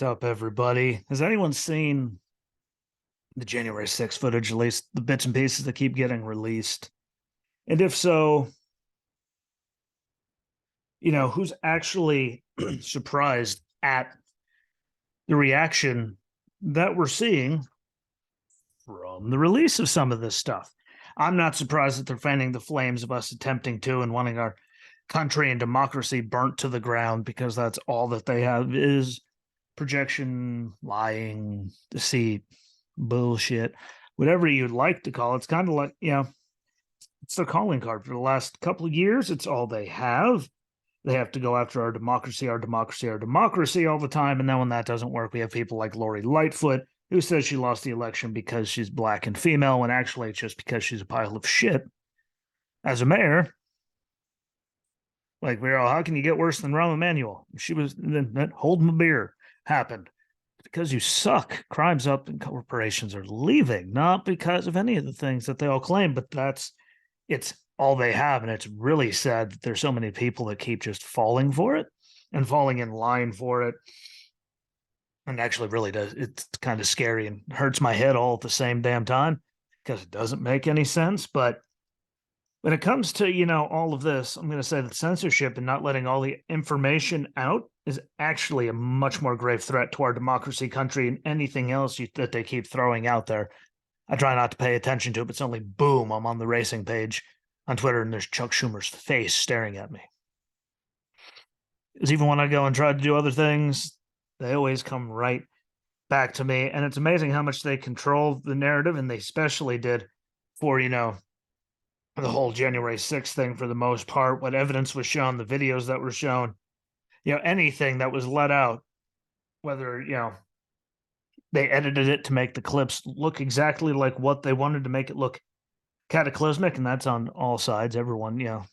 What's up, everybody? Has anyone seen the January 6th footage, at least the bits and pieces that keep getting released? And if so, who's actually surprised at the reaction that we're seeing from the release of some of this stuff? I'm not surprised that they're fanning the flames of us attempting to and wanting our country and democracy burnt to the ground, because that's all that they have is projection, lying, deceit, bullshit, whatever you'd like to call it. It's kind of like, it's their calling card for the last couple of years. It's all they have. They have to go after our democracy, our democracy, our democracy all the time. And then when that doesn't work, we have people like Lori Lightfoot, who says she lost the election because she's black and female, when actually it's just because she's a pile of shit as a mayor. Like, we're all, how can you get worse than Rahm Emanuel? She was, then hold my beer happened because you suck. Crimes up and corporations are leaving, not because of any of the things that they all claim, but it's all they have. And it's really sad that there's so many people that keep just falling for it and falling in line for it. And actually really does, it's kind of scary and hurts my head all at the same damn time because it doesn't make any sense. But when it comes to, all of this, I'm going to say that censorship and not letting all the information out is actually a much more grave threat to our democracy, country, and anything else that they keep throwing out there. I try not to pay attention to it, but suddenly, boom, I'm on the racing page on Twitter, and there's Chuck Schumer's face staring at me. Because even when I go and try to do other things, they always come right back to me. And it's amazing how much they control the narrative, and they especially did for, the whole January 6th thing for the most part. What evidence was shown, the videos that were shown, anything that was let out, whether, they edited it to make the clips look exactly like what they wanted to make it look cataclysmic. And that's on all sides. Everyone,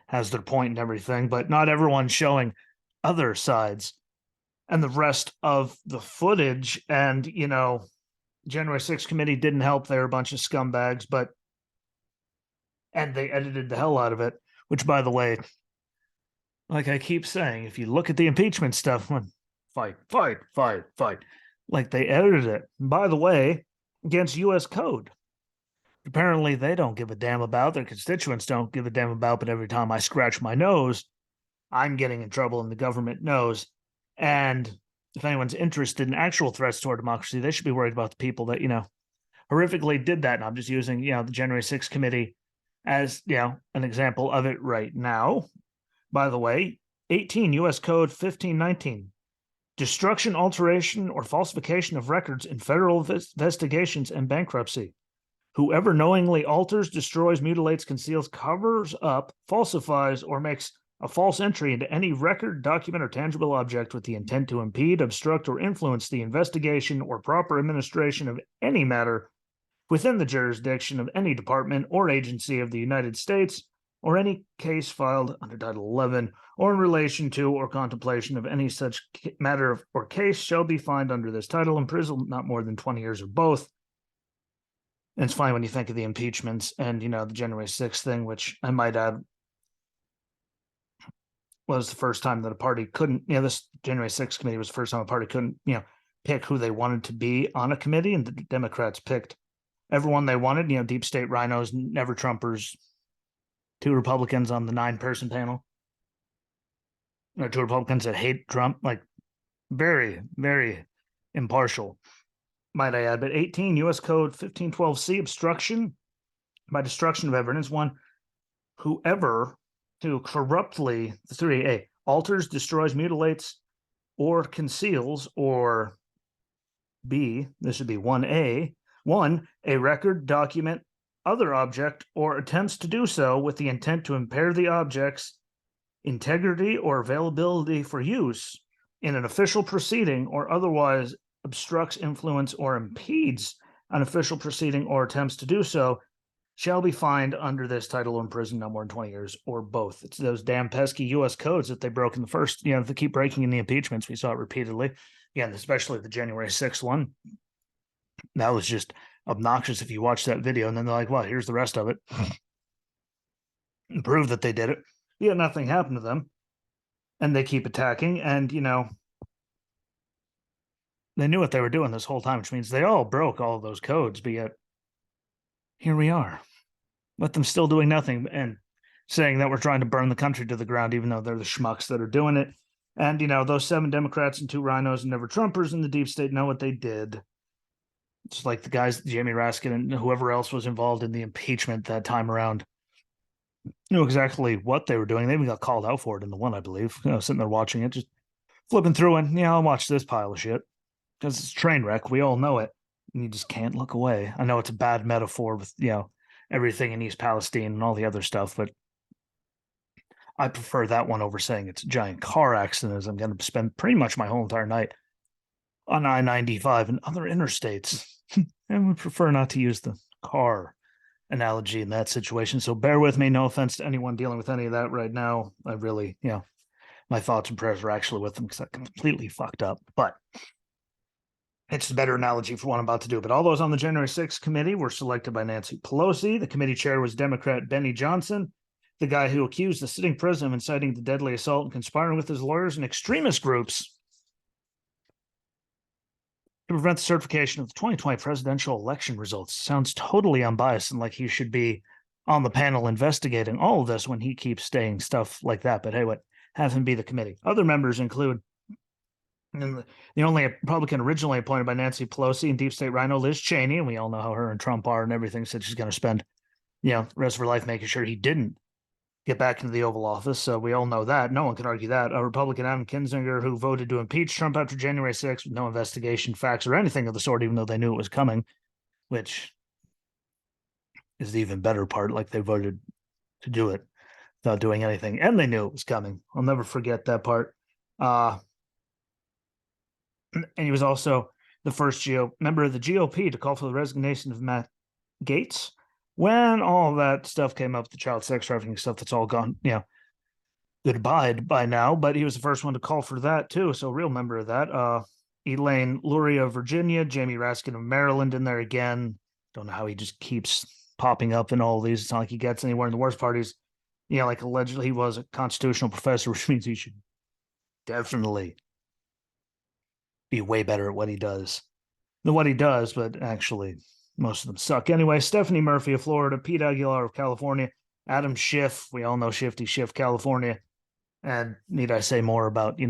has their point and everything, but not everyone's showing other sides and the rest of the footage. And, January 6th committee didn't help. They're a bunch of scumbags, and they edited the hell out of it, which, by the way, like I keep saying, if you look at the impeachment stuff, fight, fight, fight, fight, like they edited it, by the way, against U.S. code. Apparently, they don't give a damn about, their constituents don't give a damn about, but every time I scratch my nose, I'm getting in trouble and the government knows. And if anyone's interested in actual threats to our democracy, they should be worried about the people that, horrifically did that. And I'm just using, the January 6th committee as, an example of it right now. By the way, 18 U.S. Code 1519, destruction, alteration, or falsification of records in federal investigations and bankruptcy. Whoever knowingly alters, destroys, mutilates, conceals, covers up, falsifies, or makes a false entry into any record, document, or tangible object with the intent to impede, obstruct, or influence the investigation or proper administration of any matter within the jurisdiction of any department or agency of the United States, or any case filed under Title 11, or in relation to or contemplation of any such matter or case, shall be fined under this title, imprisoned not more than 20 years or both. And it's funny when you think of the impeachments and, the January 6th thing, which I might add was the first time that a party couldn't, this January 6th committee was the first time a party couldn't, pick who they wanted to be on a committee. And the Democrats picked everyone they wanted, deep state rhinos, never Trumpers, 2 Republicans on the 9-person panel, or 2 Republicans that hate Trump, like very, very impartial, might I add. But 18 U.S. Code 1512C, obstruction by destruction of evidence. 1, whoever who corruptly, 3A, alters, destroys, mutilates, or conceals, or B, this would be 1A, 1, a record, document, other object, or attempts to do so with the intent to impair the object's integrity or availability for use in an official proceeding, or otherwise obstructs, influence, or impedes an official proceeding or attempts to do so, shall be fined under this title or imprisoned no more than 20 years or both. It's those damn pesky U.S. codes that they broke in the first, they keep breaking in the impeachments. We saw it repeatedly. Again, especially the January 6th one. That was just obnoxious if you watch that video. And then they're like, well, here's the rest of it. And prove that they did it. Yeah, nothing happened to them. And they keep attacking. And, They knew what they were doing this whole time, which means they all broke all of those codes, but yet here we are, with them still doing nothing and saying that we're trying to burn the country to the ground, even though they're the schmucks that are doing it. And, those 7 Democrats and 2 rhinos and never Trumpers in the deep state know what they did. It's like the guys, Jamie Raskin and whoever else was involved in the impeachment that time around, knew exactly what they were doing. They even got called out for it in the one, I believe. Sitting there watching it, just flipping through and, I'll watch this pile of shit because it's a train wreck. We all know it. And you just can't look away. I know it's a bad metaphor with, everything in East Palestine and all the other stuff, but I prefer that one over saying it's a giant car accident, as I'm going to spend pretty much my whole entire night on I-95 and other interstates. And would prefer not to use the car analogy in that situation. So bear with me. No offense to anyone dealing with any of that right now. I really, my thoughts and prayers are actually with them because I completely fucked up. But it's a better analogy for what I'm about to do. But all those on the January 6th committee were selected by Nancy Pelosi. The committee chair was Democrat Benny Johnson, the guy who accused the sitting president of inciting the deadly assault and conspiring with his lawyers and extremist groups to prevent the certification of the 2020 presidential election results. Sounds totally unbiased and like he should be on the panel investigating all of this when he keeps saying stuff like that. But hey, have him be the committee. Other members include the only Republican originally appointed by Nancy Pelosi and deep state rhino Liz Cheney, and we all know how her and Trump are and everything, said she's going to spend, the rest of her life making sure he didn't get back into the Oval Office. So we all know that. No one can argue that. A Republican, Adam Kinzinger, who voted to impeach Trump after January 6th with no investigation, facts, or anything of the sort, even though they knew it was coming, which is the even better part. Like they voted to do it without doing anything, and they knew it was coming. I'll never forget that part. And he was also the first member of the GOP to call for the resignation of Matt Gaetz when all that stuff came up, the child sex trafficking stuff that's all gone, goodbye by now. But he was the first one to call for that too. So a real member of that. Elaine Lurie of Virginia, Jamie Raskin of Maryland in there again. Don't know how he just keeps popping up in all these. It's not like he gets anywhere. And the worst part is, like allegedly he was a constitutional professor, which means he should definitely be way better at what he does than what he does, but actually most of them suck. Anyway, Stephanie Murphy of Florida, Pete Aguilar of California, Adam Schiff, we all know Shifty Schiff, California. And need I say more about,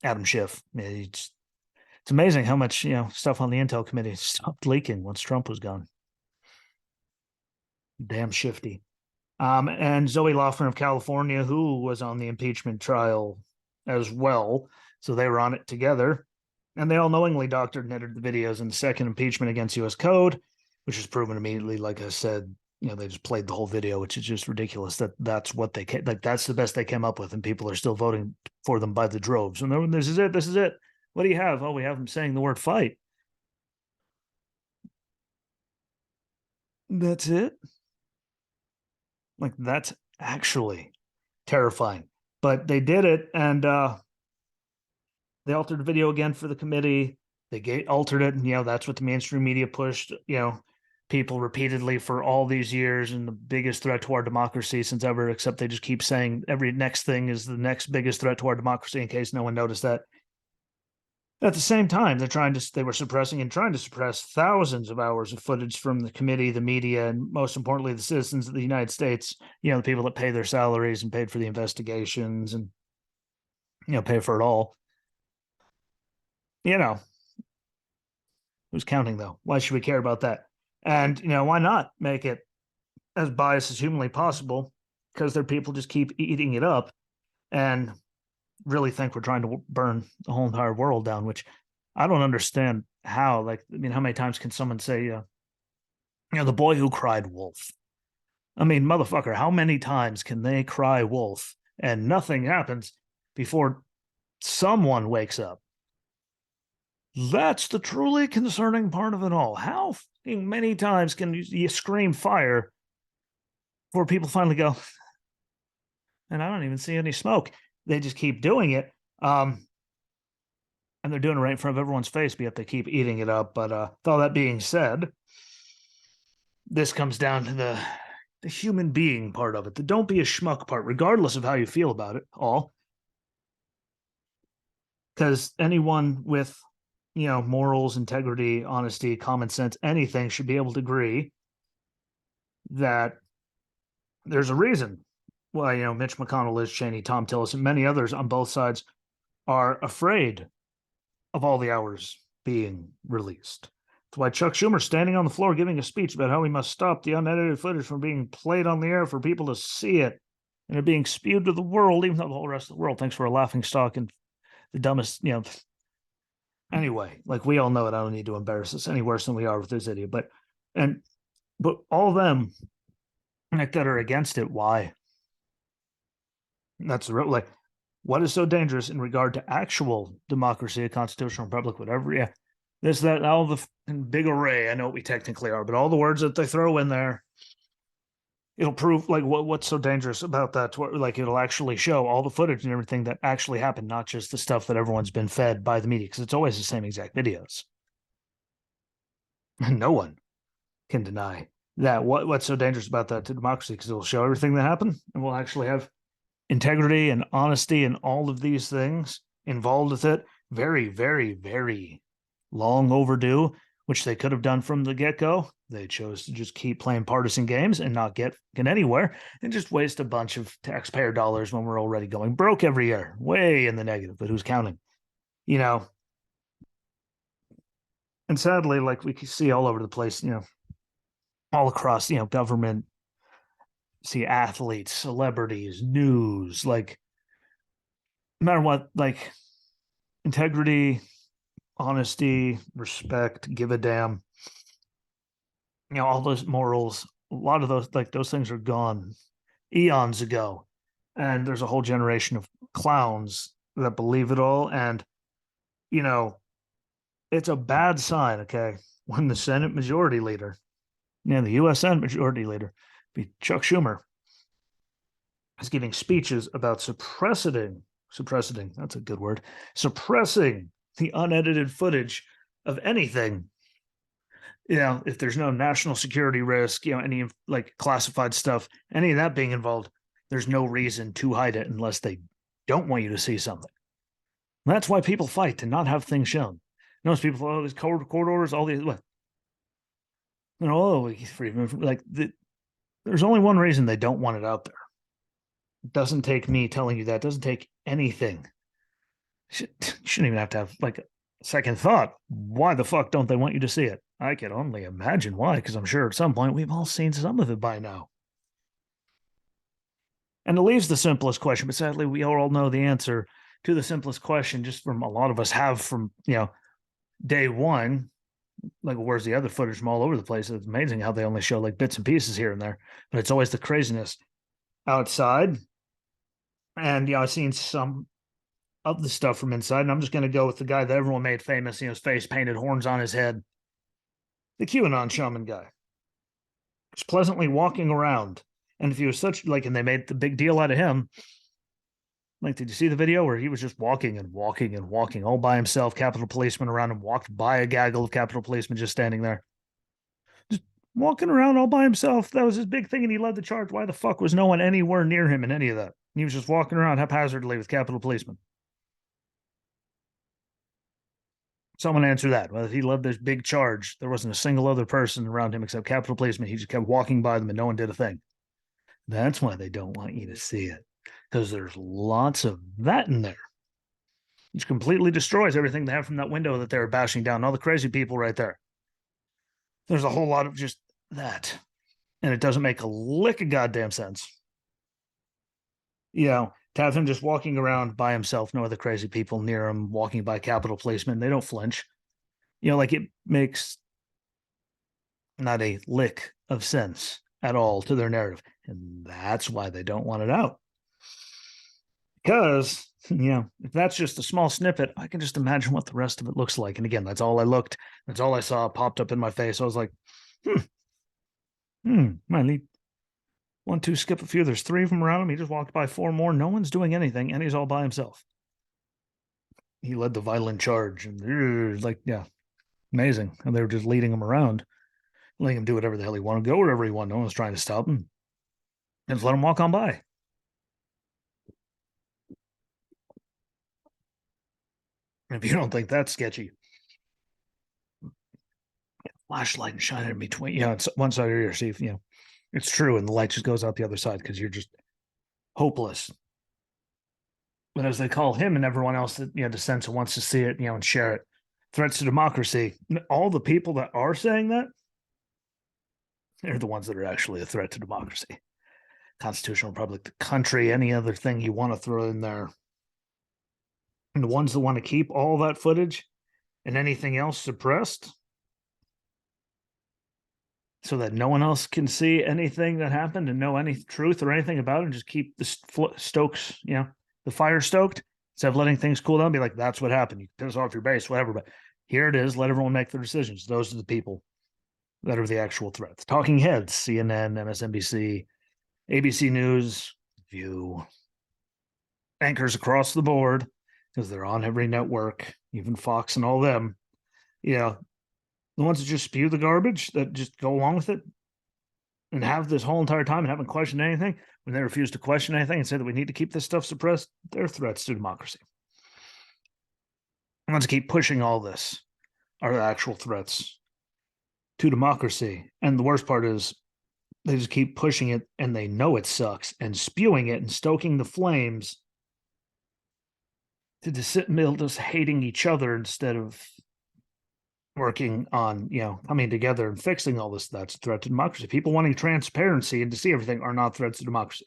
Adam Schiff? It's amazing how much, stuff on the Intel committee stopped leaking once Trump was gone. Damn Shifty. And Zoe Lofgren of California, who was on the impeachment trial as well. So they were on it together. And they all knowingly doctored and edited the videos in the second impeachment against U.S. code, which was proven immediately. Like I said, they just played the whole video, which is just ridiculous. That's what they that's the best they came up with, and people are still voting for them by the droves. And this is it. This is it. What do you have? Oh, we have them saying the word fight. That's it. Like that's actually terrifying. But they did it, and they altered the video again for the committee. They altered it, and that's what the mainstream media pushed. People repeatedly for all these years, and the biggest threat to our democracy since ever. Except they just keep saying every next thing is the next biggest threat to our democracy. In case no one noticed that. At the same time, they were suppressing and trying to suppress thousands of hours of footage from the committee, the media, and most importantly, the citizens of the United States. The people that pay their salaries and paid for the investigations and pay for it all. Who's counting though? Why should we care about that? And why not make it as biased as humanly possible? Because their people just keep eating it up and really think we're trying to burn the whole entire world down, which I don't understand how. Like, how many times can someone say, the boy who cried wolf? Motherfucker, how many times can they cry wolf and nothing happens before someone wakes up? That's the truly concerning part of it all. How many times can you scream fire before people finally go, and I don't even see any smoke? They just keep doing it. And they're doing it right in front of everyone's face, but yet they keep eating it up. But with all that being said, this comes down to the human being part of it, the don't be a schmuck part, regardless of how you feel about it all. Because anyone with morals, integrity, honesty, common sense, anything should be able to agree that there's a reason why, Mitch McConnell, Liz Cheney, Tom Tillis, and many others on both sides are afraid of all the hours being released. That's why Chuck Schumer's standing on the floor giving a speech about how we must stop the unedited footage from being played on the air for people to see it and it being spewed to the world, even though the whole rest of the world thinks we're a laughing stock and the dumbest, anyway, like we all know it. I don't need to embarrass us any worse than we are with this idiot. But all of them that are against it, why? That's real. Like, what is so dangerous in regard to actual democracy, a constitutional republic, whatever? Yeah, this, that, all the big array. I know what we technically are, but all the words that they throw in there, it'll prove like what's so dangerous about that. Like, it'll actually show all the footage and everything that actually happened, not just the stuff that everyone's been fed by the media, because it's always the same exact videos. No one can deny that. What's so dangerous about that to democracy? Because it'll show everything that happened, and we'll actually have integrity and honesty and all of these things involved with it. Very, very, very long overdue, which they could have done from the get-go. They chose to just keep playing partisan games and not get anywhere and just waste a bunch of taxpayer dollars when we're already going broke every year, way in the negative, but who's counting? And sadly, like we can see all over the place, all across, government, see athletes, celebrities, news, like no matter what, like integrity, honesty, respect, give a damn, all those morals, a lot of those things are gone eons ago. And there's a whole generation of clowns that believe it all. And, you know, it's a bad sign, okay, when the Senate majority leader, the U.S. Senate majority leader, be Chuck Schumer, is giving speeches about suppressing, that's a good word, suppressing the unedited footage of anything. If there's no national security risk, any like classified stuff, any of that being involved, there's no reason to hide it unless they don't want you to see something. And that's why people fight to not have things shown. Most people, these court orders, all these, what? There's only one reason they don't want it out there. It doesn't take me telling you that. It doesn't take anything. You shouldn't even have to have like a second thought. Why the fuck don't they want you to see it? I can only imagine why, because I'm sure at some point we've all seen some of it by now. And it leaves the simplest question, but sadly, we all know the answer to the simplest question, just from a lot of us have from, day one. Like, where's the other footage from all over the place? It's amazing how they only show like bits and pieces here and there, but it's always the craziness outside. And, I've seen some of the stuff from inside, and I'm just going to go with the guy that everyone made famous, his face painted, horns on his head, the QAnon shaman guy. Just pleasantly walking around. And if he was and they made the big deal out of him. Like, did you see the video where he was just walking and walking and walking all by himself? Capitol policemen around him, walked by a gaggle of Capitol policemen just standing there. Just walking around all by himself. That was his big thing, and he led the charge. Why the fuck was no one anywhere near him in any of that? He was just walking around haphazardly with Capitol policemen. Someone answer that. Well, he led this big charge. There wasn't a single other person around him except Capitol policemen. He just kept walking by them and no one did a thing. That's why they don't want you to see it, because there's lots of that in there. Which completely destroys everything they have from that window that they're bashing down. All the crazy people right there. There's a whole lot of just that. And it doesn't make a lick of goddamn sense. To have him just walking around by himself, no other crazy people near him, walking by Capitol policemen, they don't flinch. Like, it makes not a lick of sense at all to their narrative. And that's why they don't want it out. Because, if that's just a small snippet, I can just imagine what the rest of it looks like. And again, that's all I looked. That's all I saw popped up in my face. I was like, I need 1, 2, skip a few. There's 3 of them around him. He just walked by 4 more. No one's doing anything, and he's all by himself. He led the violent charge, and amazing. And they were just leading him around, letting him do whatever the hell he wanted, go wherever he wanted. No one was trying to stop him. And just let him walk on by. If you don't think that's sketchy, flashlight and shine it in between. It's one side of your ear. See if it's true, and the light just goes out the other side because you're just hopeless. But as they call him and everyone else that dissents and wants to see it, and share it, threats to democracy. All the people that are saying that, they're the ones that are actually a threat to democracy. Constitutional republic, the country, any other thing you want to throw in there. And the ones that want to keep all that footage and anything else suppressed so that no one else can see anything that happened and know any truth or anything about it, and just keep the the fire stoked instead of letting things cool down. Be like, that's what happened. You piss off your base, whatever. But here it is. Let everyone make their decisions. Those are the people that are the actual threats. Talking heads, CNN, MSNBC, ABC News, View, anchors across the board, because they're on every network, even Fox and all them. The ones that just spew the garbage, that just go along with it and have this whole entire time and haven't questioned anything, when they refuse to question anything and say that we need to keep this stuff suppressed, they're threats to democracy. The ones that keep pushing all this are the actual threats to democracy. And the worst part is they just keep pushing it, and they know it sucks, and spewing it and stoking the flames to just sit in the middle, just hating each other instead of working on, coming together and fixing all this. That's a threat to democracy. People wanting transparency and to see everything are not threats to democracy.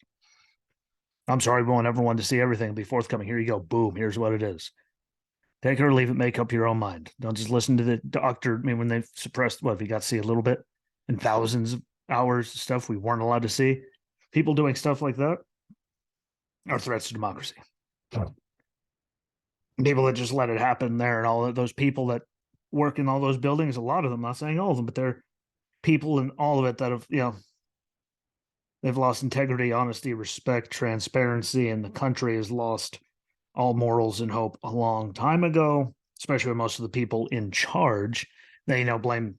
I'm sorry, we want everyone to see everything and be forthcoming. Here you go. Boom. Here's what it is. Take it or leave it. Make up your own mind. Don't just listen to the doctor. I mean, when they've suppressed, we got to see a little bit and thousands of hours of stuff we weren't allowed to see. People doing stuff like that are threats to democracy. People that just let it happen there, and all those people that work in all those buildings, a lot of them, not saying all of them, but they're people in all of it that have, they've lost integrity, honesty, respect, transparency, and the country has lost all morals and hope a long time ago, especially when most of the people in charge, they, blame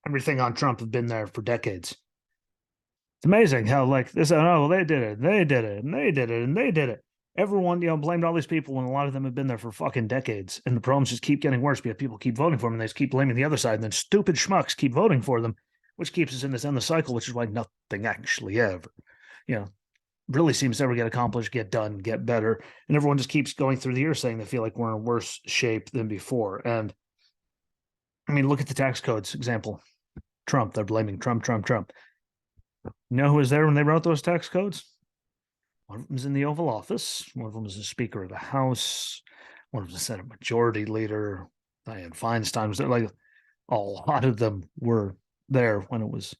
everything on Trump, have been there for decades. It's amazing how this, they did it, they did it, and they did it, and they did it. Everyone, blamed all these people when a lot of them have been there for fucking decades. And the problems just keep getting worse because people keep voting for them, and they just keep blaming the other side. And then stupid schmucks keep voting for them, which keeps us in this endless cycle, which is why nothing actually ever, really seems to ever get accomplished, get done, get better. And everyone just keeps going through the years saying they feel like we're in worse shape than before. And I mean, look at the tax codes example. Trump, they're blaming Trump. You know who was there when they wrote those tax codes? One of them is in the Oval Office. One of them is the Speaker of the House. One of them is the Senate Majority Leader. Dianne Feinstein was there. Like, a lot of them were there when it was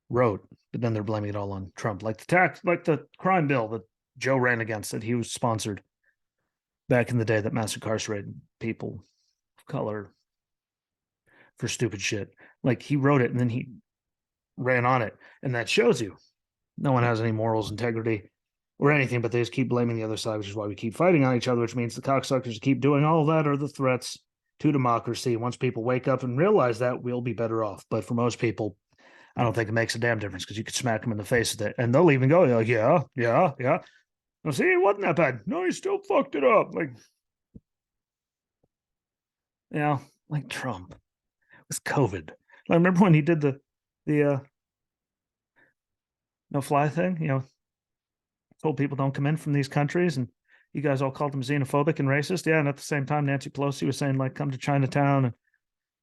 wrote, but then they're blaming it all on Trump. Like the crime bill that Joe ran against, that he was sponsored back in the day, that mass incarcerated people of color for stupid shit. Like, he wrote it and then he ran on it. And that shows you no one has any morals, integrity, or anything, but they just keep blaming the other side, which is why we keep fighting on each other, which means the cocksuckers keep doing all of that are the threats to democracy. Once people wake up and realize that, we'll be better off. But for most people, I don't think it makes a damn difference, because you could smack them in the face with it, and they'll even go, like, yeah. Well, see, it wasn't that bad. No, you still fucked it up. Like, like Trump with COVID. I remember when he did the no fly thing, told people don't come in from these countries, and you guys all called him xenophobic and racist. Yeah, and at the same time, Nancy Pelosi was saying, like, come to Chinatown,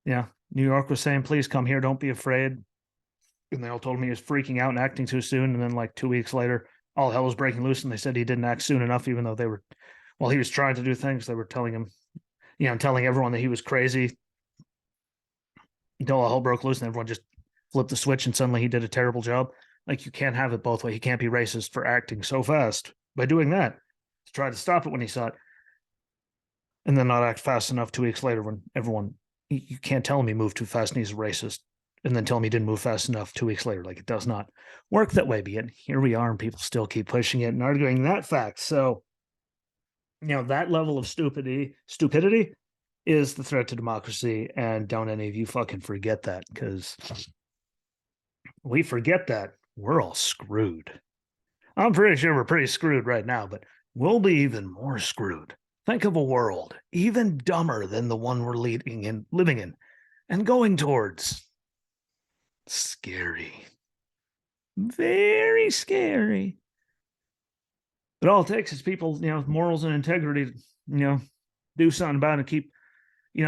and New York was saying, please come here, don't be afraid. And they all told him he was freaking out and acting too soon. And then, like, 2 weeks later, all hell was breaking loose, and they said he didn't act soon enough, even though while he was trying to do things, they were telling him, telling everyone that he was crazy. Until all hell broke loose and everyone just flipped the switch, and suddenly he did a terrible job. Like, you can't have it both ways. He can't be racist for acting so fast by doing that, to try to stop it when he saw it, and then not act fast enough 2 weeks later when everyone, you can't tell him he moved too fast and he's a racist, and then tell him he didn't move fast enough 2 weeks later. Like, it does not work that way. But yet here we are, and people still keep pushing it and arguing that fact. So, that level of stupidity is the threat to democracy. And don't any of you fucking forget that, because we forget that, we're all screwed. I'm pretty sure we're pretty screwed right now, but we'll be even more screwed. Think of a world even dumber than the one we're living in, and going towards. Scary. Very scary. But all it takes is people, morals and integrity, do something about it, keep,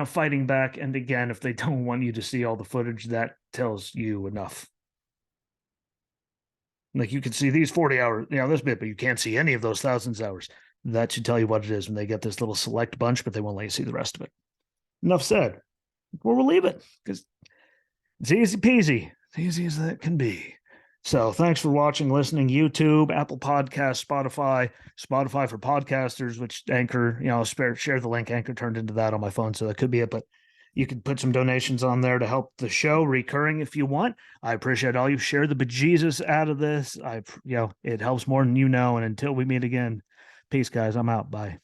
fighting back. And again, if they don't want you to see all the footage, that tells you enough. Like you can see these 40 hours, this bit, but you can't see any of those thousands of hours. That should tell you what it is when they get this little select bunch, but they won't let you see the rest of it. Enough said. Well, we'll leave it because it's easy peasy. It's easy as that can be. So thanks for watching, listening, YouTube, Apple Podcasts, Spotify for podcasters, which Anchor, share the link. Anchor turned into that on my phone, so that could be it. But you could put some donations on there to help the show recurring if you want. I appreciate all you share the bejesus out of this. It helps more than you know. And until we meet again, peace, guys. I'm out. Bye.